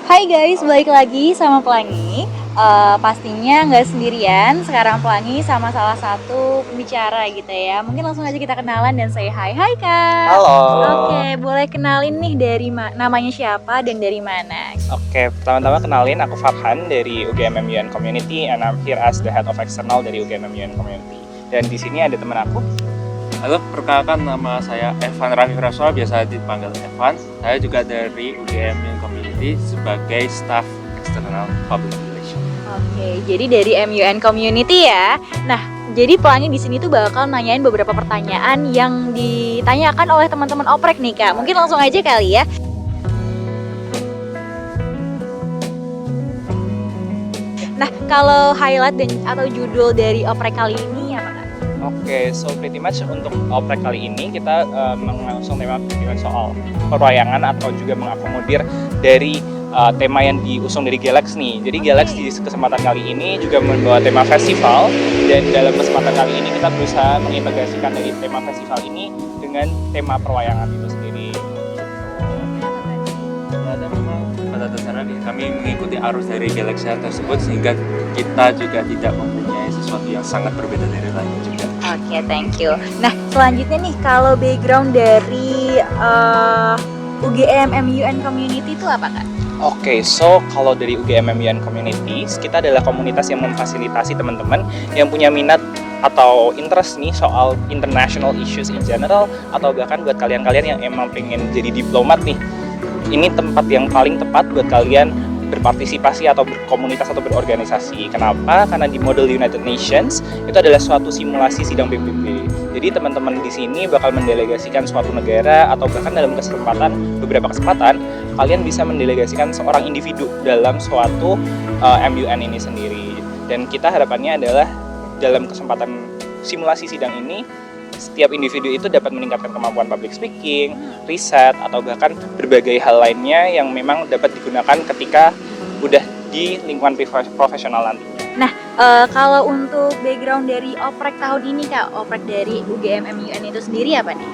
Hai guys, balik lagi sama Pelangi. Pastinya nggak sendirian. Sekarang Pelangi sama salah satu pembicara gitu ya. Mungkin langsung aja kita kenalan dan say hi. Hai Kak. Halo. Oke, boleh kenalin nih dari namanya siapa dan dari mana? Oke, pertama-tama kenalin aku Farhan dari UGM MUN Community and I'm here as the head of external dari UGM MUN Community. Dan di sini ada teman aku. Halo, perkenalkan nama saya Evan Raffi Raswa, biasa dipanggil Evan. Saya juga dari UGM Community sebagai staff external public relation. Oke, jadi dari MUN Community ya. Nah, jadi Pelangi di sini tuh bakal nanyain beberapa pertanyaan yang ditanyakan oleh teman-teman oprek nih Kak. Mungkin langsung aja kali ya. Nah, kalau highlight dan atau judul dari oprek kali ini apa Kak? Oke, so pretty much untuk oprek kali ini kita mengusung tema soal perwayangan atau juga mengakomodir dari tema yang diusung dari Galax nih. Jadi Galax di kesempatan kali ini juga membawa tema festival dan dalam kesempatan kali ini kita berusaha mengintegrasikan dari tema festival ini dengan tema perwayangan itu sendiri. Pada dasarnya kami mengikuti arus dari galaksi tersebut sehingga kita juga tidak mempunyai sesuatu yang sangat berbeda dari lain juga. Oke, thank you. Nah, selanjutnya nih kalau background dari UGM MUN Community itu apa Kak? Oke, so kalau dari UGM MUN Community, kita adalah komunitas yang memfasilitasi teman-teman yang punya minat atau interest nih soal international issues in general, atau bahkan buat kalian-kalian yang emang pengen jadi diplomat nih. Ini tempat yang paling tepat buat kalian berpartisipasi atau berkomunitas atau berorganisasi. Kenapa? Karena di model United Nations itu adalah suatu simulasi sidang PBB. Jadi teman-teman di sini bakal mendelegasikan suatu negara atau bahkan dalam beberapa kesempatan kalian bisa mendelegasikan seorang individu dalam suatu MUN ini sendiri. Dan kita harapannya adalah dalam kesempatan simulasi sidang ini setiap individu itu dapat meningkatkan kemampuan public speaking, riset, atau bahkan berbagai hal lainnya yang memang dapat digunakan ketika udah di lingkungan profesional nantinya. Nah, kalau untuk background dari oprek tahun ini Kak, oprek dari UGM MUN itu sendiri apa nih?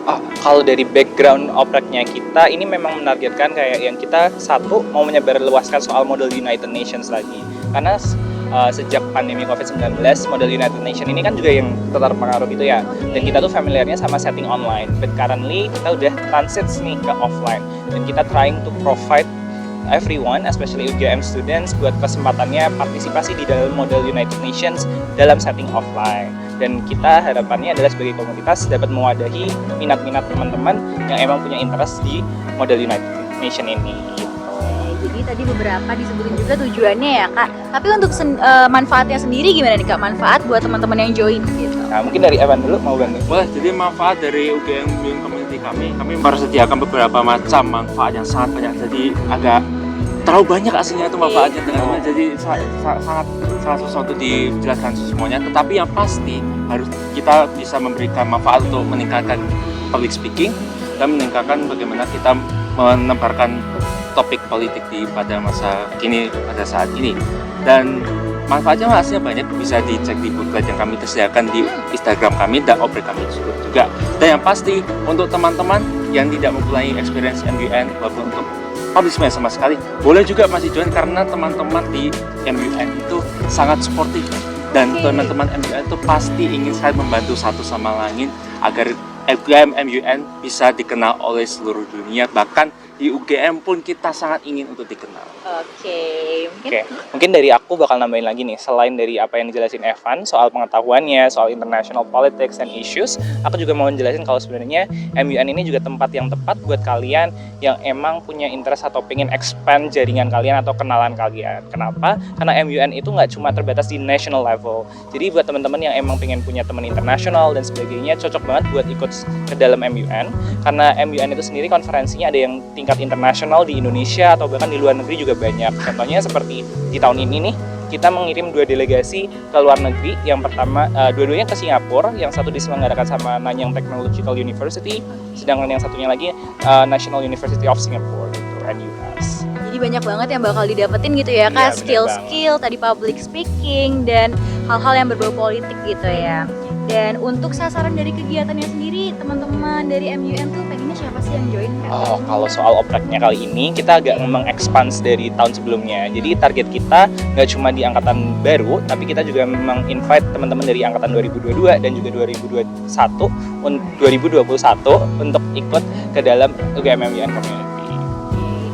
Oh, kalau dari background opreknya kita, ini memang menargetkan kayak yang kita satu mau menyebarluaskan soal model United Nations lagi. Karena sejak pandemi COVID-19, model United Nations ini kan juga yang terpengaruh gitu ya. Dan kita tuh familiarnya sama setting online. But currently kita udah transit nih ke offline. Dan kita trying to provide everyone, especially UGM students, buat kesempatannya partisipasi di dalam model United Nations dalam setting offline. Dan kita harapannya adalah sebagai komunitas dapat mewadahi minat-minat teman-teman yang emang punya interest di model United Nations ini. Jadi tadi beberapa disebutin juga tujuannya ya Kak. Tapi untuk manfaatnya sendiri gimana nih Kak? Manfaat buat teman-teman yang join gitu. Nah, mungkin dari Evan dulu mau bantu. Boleh, jadi manfaat dari UGM Community kami persediakan beberapa macam manfaat yang sangat banyak. Jadi agak terlalu banyak aslinya itu manfaatnya teman-teman. Jadi sangat sesuatu dijelaskan semuanya. Tetapi yang pasti harus kita bisa memberikan manfaat untuk meningkatkan public speaking dan meningkatkan bagaimana kita menebarkan topik politik pada masa kini, pada saat ini. Dan manfaatnya masih banyak, bisa dicek di booklet yang kami sediakan di Instagram kami dan oprek kami juga. Dan yang pasti untuk teman-teman yang tidak mempunyai experience MUN walaupun untuk public speaking sama sekali, boleh juga masih join karena teman-teman di MUN itu sangat sportif dan teman-teman MUN itu pasti ingin sekali membantu satu sama lain agar UGM MUN bisa dikenal oleh seluruh dunia, bahkan di UGM pun kita sangat ingin untuk dikenal. Oke. Mungkin dari aku bakal nambahin lagi nih, selain dari apa yang dijelasin Evan soal pengetahuannya, soal international politics and issues, aku juga mau jelasin kalau sebenarnya MUN ini juga tempat yang tepat buat kalian yang emang punya interest atau pengen expand jaringan kalian atau kenalan kalian. Kenapa? Karena MUN itu nggak cuma terbatas di national level. Jadi buat teman-teman yang emang pengen punya teman internasional dan sebagainya, cocok banget buat ikut ke dalam MUN. Karena MUN itu sendiri konferensinya ada yang tingkat internasional di Indonesia atau bahkan di luar negeri juga banyak. Contohnya seperti di tahun ini nih, kita mengirim 2 delegasi ke luar negeri. Yang pertama, dua-duanya ke Singapura, yang satu diselenggarakan sama Nanyang Technological University, sedangkan yang satunya lagi National University of Singapore, gitu, NUS. Jadi banyak banget yang bakal didapetin gitu ya Kak, Iya, skill-skill, tadi public speaking, dan hal-hal yang berbau politik gitu ya. Dan untuk sasaran dari kegiatannya sendiri, teman-teman dari MUN tuh pengennya siapa siapa sih yang join Kak? Oh, kalau soal opreknya kali ini kita agak mengekspans dari tahun sebelumnya. Jadi target kita nggak cuma di angkatan baru, tapi kita juga memang invite teman-teman dari angkatan 2022 dan juga 2021 untuk ikut ke dalam UGM-UGM Community.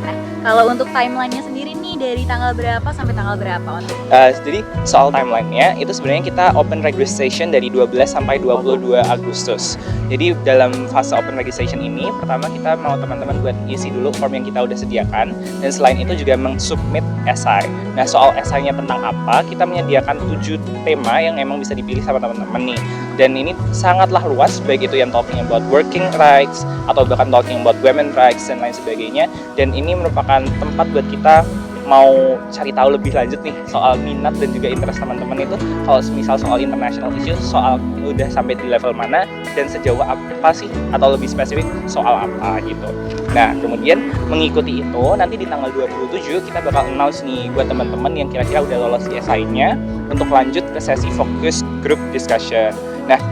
Nah, kalau untuk timelinenya sendiri nih dari tanggal berapa sampai tanggal berapa untuk? Jadi soal timelinenya itu sebenarnya kita open registration dari 12 sampai 22 Agustus. Jadi dalam fase open registration ini, pertama kita mau teman-teman buat isi dulu form yang kita udah sediakan, dan selain itu juga mengsubmit esai. Nah, soal esainya tentang apa, kita menyediakan 7 tema yang emang bisa dipilih sama teman-teman nih. Dan ini sangatlah luas, baik itu yang talking about working rights, atau bahkan talking about women rights, dan lain sebagainya. Dan ini merupakan tempat buat kita mau cari tahu lebih lanjut nih soal minat dan juga interest teman-teman itu, kalau misal soal international issues, soal udah sampai di level mana dan sejauh apa sih, atau lebih spesifik soal apa gitu. Nah, kemudian mengikuti itu nanti di tanggal 27 kita bakal announce nih buat teman-teman yang kira-kira udah lolos ESI-nya untuk lanjut ke sesi focus group discussion. Nah,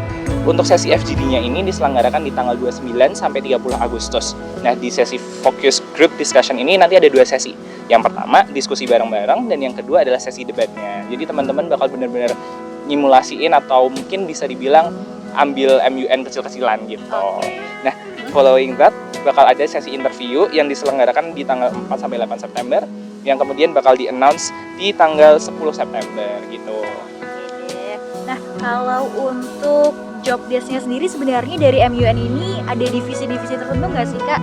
untuk sesi FGD-nya ini diselenggarakan di tanggal 29 sampai 30 Agustus. Nah, di sesi focus group discussion ini nanti ada 2 sesi. Yang pertama, diskusi bareng-bareng, dan yang kedua adalah sesi debatnya. Jadi teman-teman bakal benar-benar nyimulasiin atau mungkin bisa dibilang ambil MUN kecil-kecilan gitu. Nah, following that bakal ada sesi interview yang diselenggarakan di tanggal 4 sampai 8 September yang kemudian bakal di-announce di tanggal 10 September gitu. Nah, kalau untuk job desk-nya sendiri sebenarnya dari MUN ini ada divisi-divisi tertentu nggak sih Kak?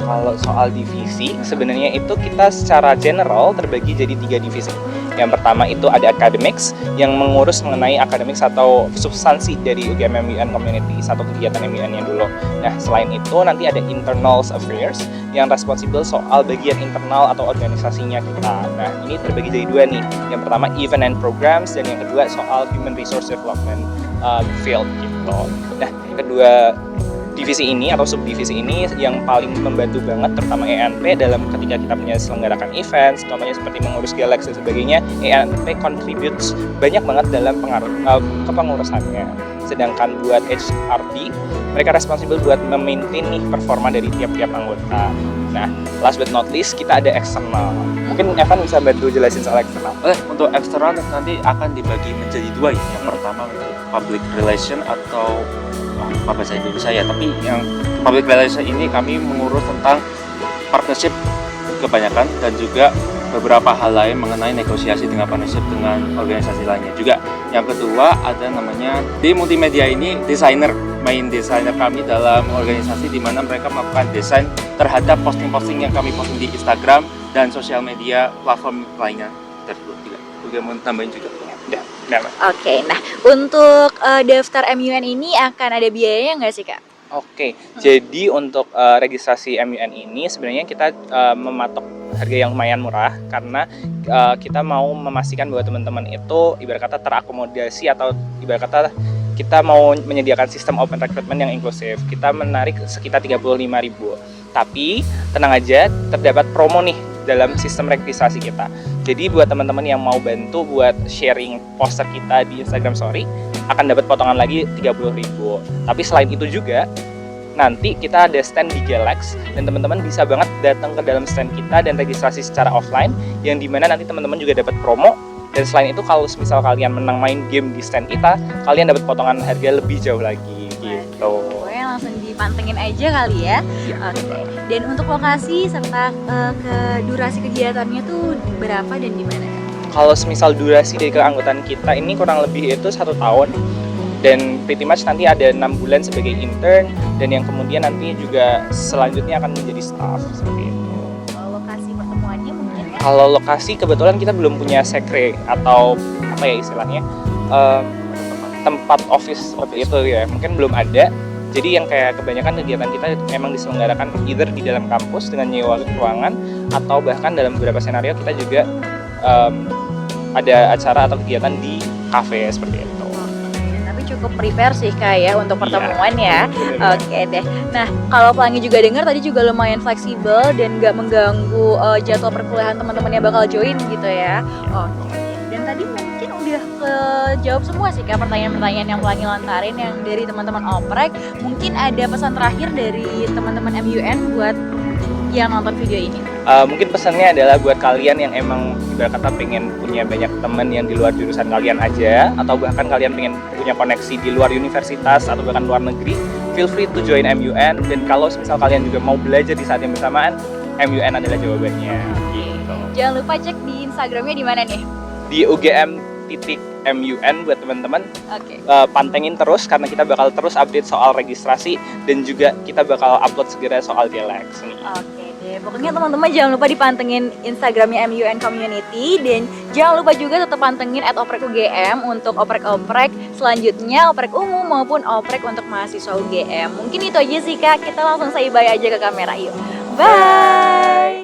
Kalau soal divisi, sebenarnya itu kita secara general terbagi jadi 3 divisi. Yang pertama itu ada academics, yang mengurus mengenai academics atau substansi dari UGM-MUN Community, satu kegiatan MUN-nya dulu. Nah, selain itu nanti ada internal affairs, yang responsible soal bagian internal atau organisasinya kita. Nah, ini terbagi jadi 2 nih. Yang pertama event and programs, dan yang kedua soal human resource development field gitu. Nah, kedua divisi ini atau subdivisi ini yang paling membantu banget, terutama ENP dalam ketika kita menyelenggarakan events, contohnya seperti mengurus Galaxy dan sebagainya. ENP contributes banyak banget dalam kepengurusannya. Sedangkan buat HRD, mereka responsibel buat memaintain nih performa dari tiap-tiap anggota. Nah, last but not least, kita ada eksternal. Mungkin Evan bisa bantu jelasin soal eksternal. Untuk eksternal nanti akan dibagi menjadi 2 ya. Yang pertama public relation atau apa bahasa Indonesia ya, tapi yang public relation ini kami mengurus tentang partnership kebanyakan, dan juga beberapa hal lain mengenai negosiasi dengan partnership dengan organisasi lainnya juga. Yang kedua ada namanya di multimedia ini main desainer kami dalam organisasi, di mana mereka melakukan desain terhadap posting-posting yang kami posting di Instagram dan sosial media platform lainnya tersebut juga. Juga mau tambahin juga. Oke, nah untuk daftar MUN ini akan ada biayanya nggak sih Kak? Oke, jadi untuk registrasi MUN ini sebenarnya kita mematok harga yang lumayan murah, karena kita mau memastikan bahwa teman-teman itu ibarat kata terakomodasi, atau ibarat kata kita mau menyediakan sistem open recruitment yang inklusif. Kita menarik sekitar 35.000. Tapi tenang aja, terdapat promo nih dalam sistem registrasi kita. Jadi buat teman-teman yang mau bantu buat sharing poster kita di Instagram Story, akan dapat potongan lagi 30.000. Tapi selain itu juga, nanti kita ada stand di Galax, dan teman-teman bisa banget datang ke dalam stand kita dan registrasi secara offline, yang dimana nanti teman-teman juga dapat promo. Dan selain itu, kalau misal kalian menang main game di stand kita, kalian dapat potongan harga lebih jauh lagi gitu. Pokoknya langsung dipantengin aja kali ya. Oke. Dan untuk lokasi serta ke durasi kegiatannya tuh berapa dan di mana? Kalau misal durasi dari keanggotaan kita ini kurang lebih itu 1 tahun, dan pretty much nanti ada 6 bulan sebagai intern, dan yang kemudian nanti juga selanjutnya akan menjadi staff seperti itu. Lokasi pertemuannya mungkin ya? Kalau lokasi kebetulan kita belum punya sekre atau apa ya istilahnya, tempat office seperti itu ya, mungkin belum ada. Jadi yang kayak kebanyakan kegiatan kita memang diselenggarakan either di dalam kampus dengan nyewa ruangan, atau bahkan dalam beberapa senario kita juga ada acara atau kegiatan di kafe seperti itu. Tapi cukup prepare sih Kak ya untuk pertemuan ya. Bener-bener. Oke deh. Nah, kalau Pelangi juga dengar tadi juga lumayan fleksibel dan nggak mengganggu jadwal perkuliahan teman-teman yang bakal join gitu ya. Oke. Dan tadi mungkin udah kejawab semua sih Kak pertanyaan-pertanyaan yang Pelangi lontarin yang dari teman-teman oprek. Mungkin ada pesan terakhir dari teman-teman MUN buat yang nonton video ini. Mungkin pesannya adalah buat kalian yang emang ibarat kata pengen punya banyak teman yang di luar jurusan kalian aja, atau bahkan kalian pengen punya koneksi di luar universitas atau bahkan luar negeri, feel free to join MUN. Dan kalau misal kalian juga mau belajar di saat yang bersamaan, MUN adalah jawabannya. Gitu. Jangan lupa cek di Instagramnya di mana nih? Di UGM.MUN buat teman-teman. Oke. Pantengin terus karena kita bakal terus update soal registrasi dan juga kita bakal upload segera soal DLX nih. Oke deh, pokoknya teman-teman jangan lupa dipantengin Instagramnya MUN Community dan jangan lupa juga tetap pantengin @oprek_UGM untuk oprek-oprek selanjutnya, oprek umum maupun oprek untuk mahasiswa UGM. Mungkin itu aja sih Kak, kita langsung say bye aja ke kamera yuk. Bye!